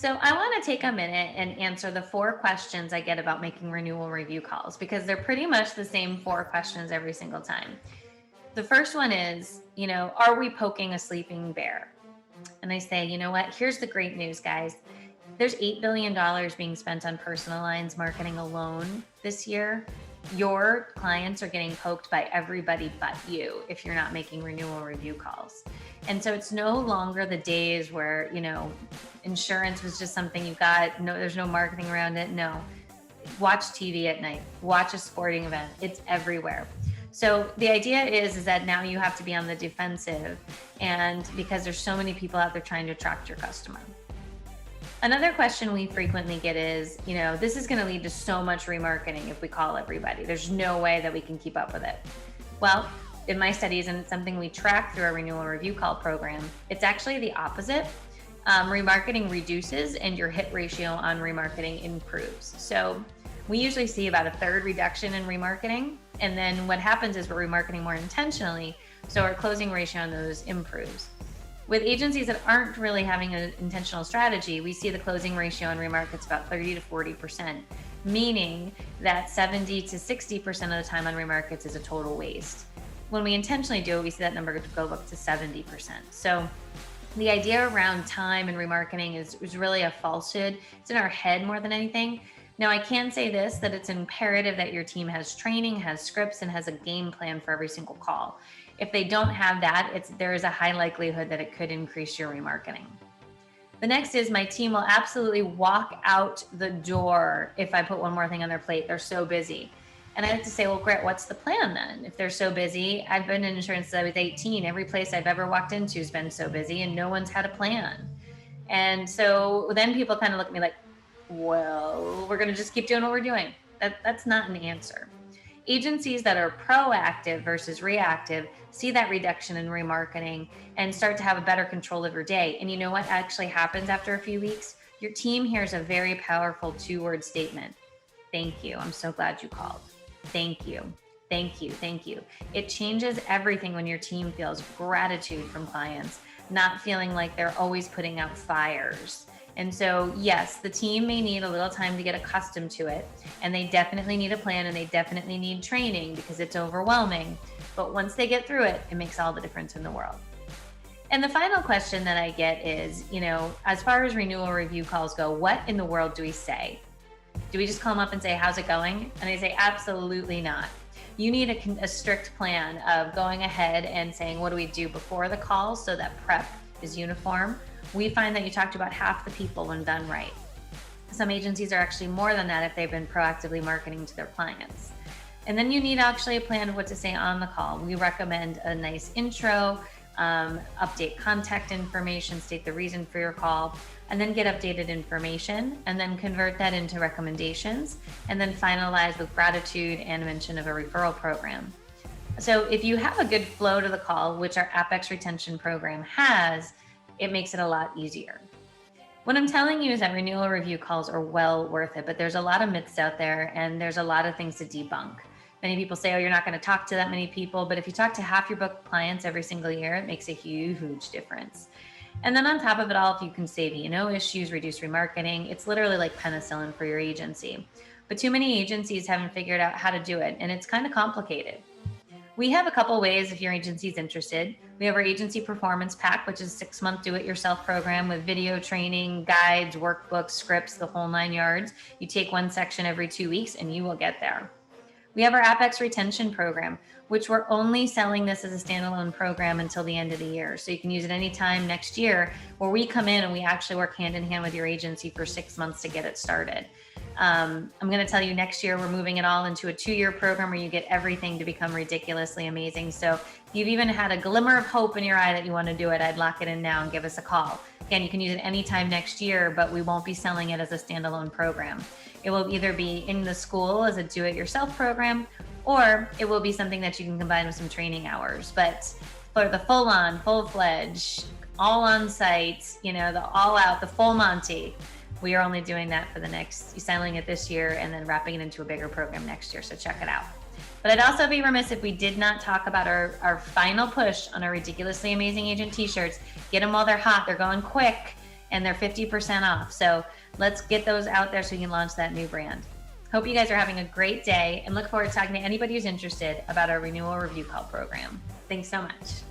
So I want to take a minute and answer the four questions I get about making renewal review calls because they're pretty much the same four questions every single time. The first one is, are we poking a sleeping bear? And I say, you know what? Here's the great news, guys. There's $8 billion being spent on personal lines marketing alone this year. Your clients are getting poked by everybody but you if you're not making renewal review calls. And so it's no longer the days where, insurance was just something you got. No, there's no marketing around it. No. Watch TV at night, watch a sporting event. It's everywhere. So the idea is that now you have to be on the defensive, and because there's so many people out there trying to attract your customer. Another question we frequently get is, this is going to lead to so much remarketing if we call everybody. There's no way that we can keep up with it. Well, in my studies, and it's something we track through our renewal review call program, it's actually the opposite. Remarketing reduces and your hit ratio on remarketing improves. So we usually see about a third reduction in remarketing. And then what happens is we're remarketing more intentionally. So our closing ratio on those improves. With agencies that aren't really having an intentional strategy, we see the closing ratio on remarkets about 30 to 40%, meaning that 70 to 60% of the time on remarkets is a total waste. When we intentionally do it, we see that number go up to 70%. So the idea around time and remarketing is really a falsehood. It's in our head more than anything. Now, I can say this, that it's imperative that your team has training, has scripts, and has a game plan for every single call. If they don't have that, there is a high likelihood that it could increase your remarketing. The next is my team will absolutely walk out the door if I put one more thing on their plate. They're so busy. And I like to say, well, great, what's the plan then? If they're so busy, I've been in insurance since I was 18. Every place I've ever walked into has been so busy and no one's had a plan. And so then people kind of look at me like, well, we're going to just keep doing what we're doing. That's not an answer. Agencies that are proactive versus reactive see that reduction in remarketing and start to have a better control of your day. And you know what actually happens after a few weeks? Your team hears a very powerful 2-word statement. Thank you. I'm so glad you called. Thank you. Thank you. Thank you. It changes everything when your team feels gratitude from clients, not feeling like they're always putting out fires. And so, yes, the team may need a little time to get accustomed to it, and they definitely need a plan and they definitely need training because it's overwhelming. But once they get through it, it makes all the difference in the world. And the final question that I get is, as far as renewal review calls go, what in the world do we say? Do we just call them up and say, how's it going? And they say, absolutely not. You need a strict plan of going ahead and saying, what do we do before the call so that prep is uniform? We find that you talk to about half the people when done right. Some agencies are actually more than that if they've been proactively marketing to their clients. And then you need actually a plan of what to say on the call. We recommend a nice intro, update contact information, state the reason for your call, and then get updated information, and then convert that into recommendations, and then finalize with gratitude and mention of a referral program. So if you have a good flow to the call, which our Apex retention program has, it makes it a lot easier. What I'm telling you is that renewal review calls are well worth it, but there's a lot of myths out there and there's a lot of things to debunk. Many people say, oh, you're not going to talk to that many people, but if you talk to half your book clients every single year, it makes a huge difference. And then on top of it all, if you can save E&O issues, reduce remarketing, it's literally like penicillin for your agency. But too many agencies haven't figured out how to do it, and it's kind of complicated. We have a couple ways if your agency is interested. We have our agency performance pack, which is a 6-month do-it-yourself program with video training, guides, workbooks, scripts, the whole 9 yards. You take one section every 2 weeks and you will get there. We have our Apex retention program, which we're only selling this as a standalone program until the end of the year. So you can use it anytime next year, where we come in and we actually work hand in hand with your agency for 6 months to get it started. I'm going to tell you next year, we're moving it all into a 2-year program where you get everything to become ridiculously amazing. So if you've even had a glimmer of hope in your eye that you want to do it, I'd lock it in now and give us a call. Again, you can use it anytime next year, but we won't be selling it as a standalone program. It will either be in the school as a do-it-yourself program, or it will be something that you can combine with some training hours. But for the full-on, full-fledged, all on site, the all-out, the full Monty, we are only doing that for selling it this year and then wrapping it into a bigger program next year. So check it out. But I'd also be remiss if we did not talk about our final push on our ridiculously amazing agent t-shirts. Get them while they're hot. They're going quick. and they're 50% off. So let's get those out there so you can launch that new brand. Hope you guys are having a great day and look forward to talking to anybody who's interested about our renewal review call program. Thanks so much.